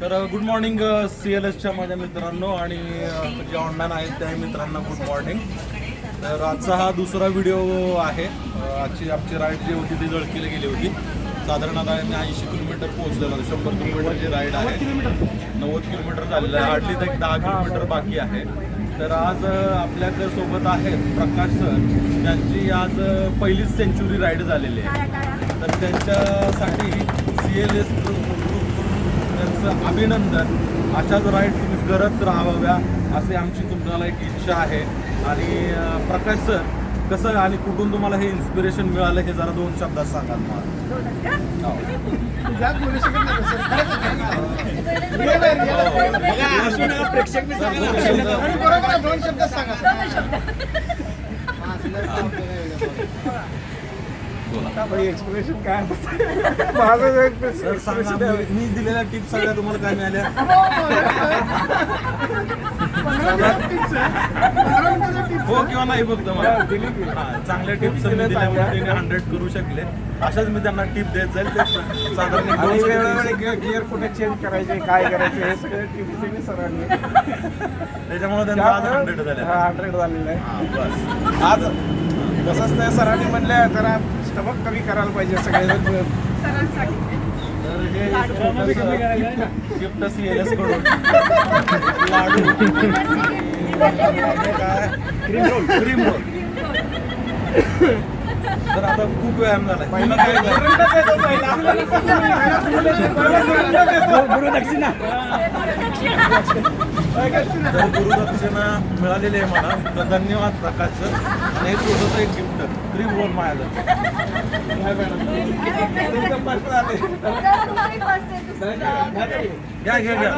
तर good morning CLSच्या माझ्या मित्रांनो आणि जे ऑनलाईन आहेत त्या मित्रांना गुड मॉर्निंग. तर आजचा हा दुसरा व्हिडिओ आहे. आजची आमची राईड जी होती ती जळकीला गेली होती. साधारण आता 80 किलोमीटर पोहोचलेलं, 100 किलोमीटरची राईड आहे. 90 किलोमीटर झालेलं आहे, हार्डली तर 10 किलोमीटर बाकी आहे. तर आज आपल्याकडे सोबत आहेत प्रकाश सर, त्यांची आज पहिलीच सेंचुरी राईड झालेली आहे. तर त्यांच्यासाठी CLS त्यांचं अभिनंदन. अशाच राईड तुम्ही करत राहाव्या असे आमची तुम्हाला एक इच्छा आहे. आणि प्रकाश सर, कसं आणि कुठून तुम्हाला हे इन्स्पिरेशन मिळालं हे जरा 2 शब्दात सांगाल मला. एक्सप्रेशन काय माझं सर सांगा, मी दिलेल्या टिप्स सगळ्या तुम्हाला काय मिळाल्या? हो किंवा नाही फक्त मला चांगल्या टिप्स मी दिल्यामुळे त्यांनी 100 करू शकले. अशाच मी त्यांना टिप देत जाईल. ते साधारण गिअर कुठे चेंज करायचे, काय करायचे हे सगळे टिप्स सरांनी, त्याच्यामुळे त्यांना आज 100 झाले. 100 झालेलं आहे. बस आज तसंच त्या सरांनी म्हणले जरा स्टमक कमी करायला पाहिजे सगळे. तर हे गिफ्ट CLS कडून लाडू, काय क्रीम रोल. तर आता खूप व्यायाम झाला. गुरुदक्षिणा तर गुरुदक्षिणा मिळालेली आहे मला. तर धन्यवाद प्रकाश सर. आणि हे छोटंसं एक गिफ्ट क्रीम रोल मिळालं. घ्या घ्या घ्या.